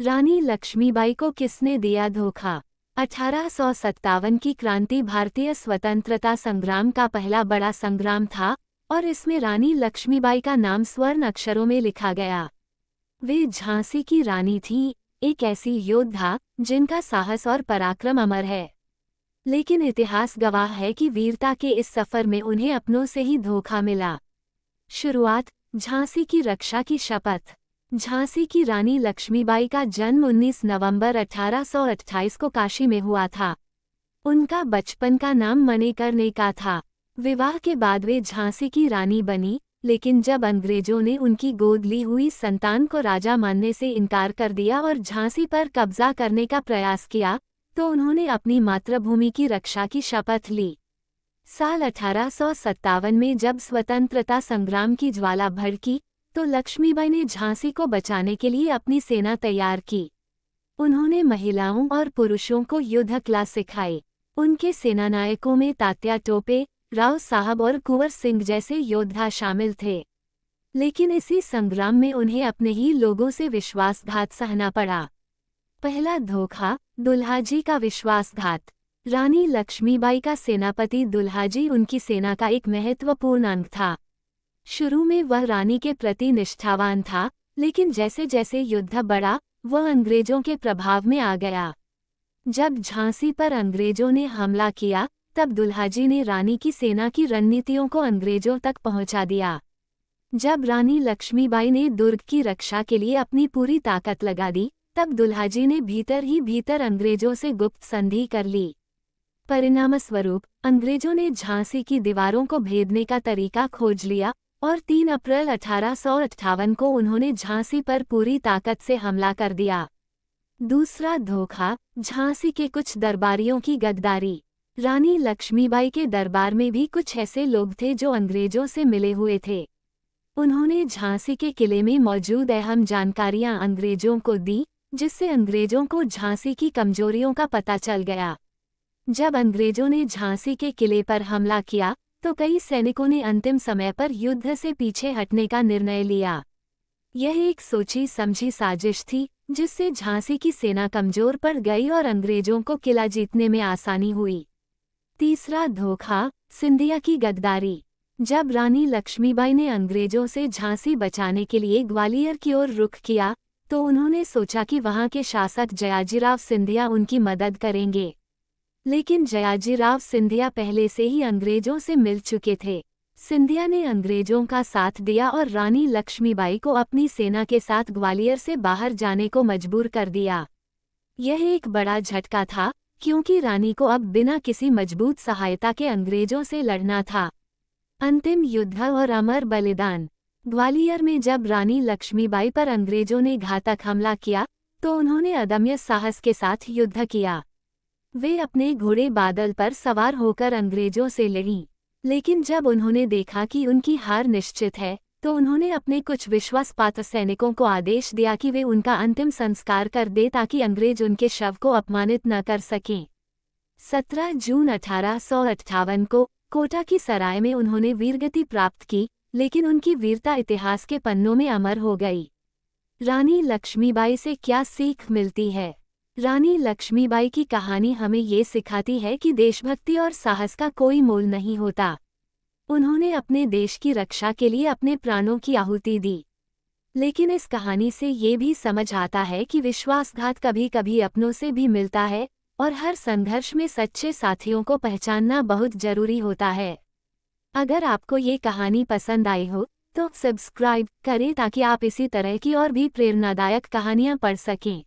रानी लक्ष्मीबाई को किसने दिया धोखा? 1857 की क्रांति भारतीय स्वतंत्रता संग्राम का पहला बड़ा संग्राम था और इसमें रानी लक्ष्मीबाई का नाम स्वर्ण अक्षरों में लिखा गया। वे झांसी की रानी थीं, एक ऐसी योद्धा जिनका साहस और पराक्रम अमर है। लेकिन इतिहास गवाह है कि वीरता के इस सफर में उन्हें अपनों से ही धोखा मिला। शुरुआत, झांसी की रक्षा की शपथ। झांसी की रानी लक्ष्मीबाई का जन्म 19 नवंबर 1828 को काशी में हुआ था। उनका बचपन का नाम मणिकर्णिका था। विवाह के बाद वे झांसी की रानी बनी, लेकिन जब अंग्रेजों ने उनकी गोद ली हुई संतान को राजा मानने से इनकार कर दिया और झांसी पर कब्जा करने का प्रयास किया, तो उन्होंने अपनी मातृभूमि की रक्षा की शपथ ली। साल 1857 में जब स्वतंत्रता संग्राम की ज्वाला भड़की, तो लक्ष्मीबाई ने झांसी को बचाने के लिए अपनी सेना तैयार की। उन्होंने महिलाओं और पुरुषों को युद्ध कला सिखाई। उनके सेनानायकों में तात्या टोपे, राव साहब और कुंवर सिंह जैसे योद्धा शामिल थे। लेकिन इसी संग्राम में उन्हें अपने ही लोगों से विश्वासघात सहना पड़ा। पहला धोखा, दुल्हाजी का विश्वासघात। रानी लक्ष्मीबाई का सेनापति दुल्हाजी उनकी सेना का एक महत्वपूर्ण अंग था। शुरू में वह रानी के प्रति निष्ठावान था, लेकिन जैसे जैसे युद्ध बढ़ा, वह अंग्रेजों के प्रभाव में आ गया। जब झांसी पर अंग्रेजों ने हमला किया, तब दुल्हाजी ने रानी की सेना की रणनीतियों को अंग्रेजों तक पहुंचा दिया। जब रानी लक्ष्मीबाई ने दुर्ग की रक्षा के लिए अपनी पूरी ताकत लगा दी, तब दुल्हाजी ने भीतर ही भीतर अंग्रेजों से गुप्त संधि कर ली। परिणामस्वरूप अंग्रेजों ने झांसी की दीवारों को भेदने का तरीका खोज लिया और 3 अप्रैल 1858 को उन्होंने झांसी पर पूरी ताकत से हमला कर दिया। दूसरा धोखा, झांसी के कुछ दरबारियों की गद्दारी। रानी लक्ष्मीबाई के दरबार में भी कुछ ऐसे लोग थे जो अंग्रेजों से मिले हुए थे। उन्होंने झांसी के किले में मौजूद अहम जानकारियां अंग्रेजों को दी, जिससे अंग्रेजों को झांसी की कमजोरियों का पता चल गया। जब अंग्रेजों ने झांसी के किले पर हमला किया, तो कई सैनिकों ने अंतिम समय पर युद्ध से पीछे हटने का निर्णय लिया। यह एक सोची समझी साजिश थी, जिससे झांसी की सेना कमजोर पड़ गई और अंग्रेजों को किला जीतने में आसानी हुई। तीसरा धोखा, सिंधिया की गद्दारी। जब रानी लक्ष्मीबाई ने अंग्रेजों से झांसी बचाने के लिए ग्वालियर की ओर रुख किया, तो उन्होंने सोचा कि वहां के शासक जयाजीराव सिंधिया उनकी मदद करेंगे। लेकिन जयाजीराव सिंधिया पहले से ही अंग्रेजों से मिल चुके थे। सिंधिया ने अंग्रेजों का साथ दिया और रानी लक्ष्मीबाई को अपनी सेना के साथ ग्वालियर से बाहर जाने को मजबूर कर दिया। यह एक बड़ा झटका था, क्योंकि रानी को अब बिना किसी मजबूत सहायता के अंग्रेजों से लड़ना था। अंतिम युद्ध और अमर बलिदान। ग्वालियर में जब रानी लक्ष्मीबाई पर अंग्रेजों ने घातक हमला किया, तो उन्होंने अदम्य साहस के साथ युद्ध किया। वे अपने घोड़े बादल पर सवार होकर अंग्रेजों से लड़ीं। लेकिन जब उन्होंने देखा कि उनकी हार निश्चित है, तो उन्होंने अपने कुछ विश्वासपात्र सैनिकों को आदेश दिया कि वे उनका अंतिम संस्कार कर दे ताकि अंग्रेज उनके शव को अपमानित न कर सकें। 17 जून 1858 को कोटा की सराय में उन्होंने वीरगति प्राप्त की, लेकिन उनकी वीरता इतिहास के पन्नों में अमर हो गई। रानी लक्ष्मीबाई से क्या सीख मिलती है? रानी लक्ष्मीबाई की कहानी हमें ये सिखाती है कि देशभक्ति और साहस का कोई मोल नहीं होता। उन्होंने अपने देश की रक्षा के लिए अपने प्राणों की आहुति दी। लेकिन इस कहानी से ये भी समझ आता है कि विश्वासघात कभी कभी अपनों से भी मिलता है और हर संघर्ष में सच्चे साथियों को पहचानना बहुत जरूरी होता है। अगर आपको ये कहानी पसंद आई हो, तो सब्सक्राइब करें ताकि आप इसी तरह की और भी प्रेरणादायक कहानियाँ पढ़ सकें।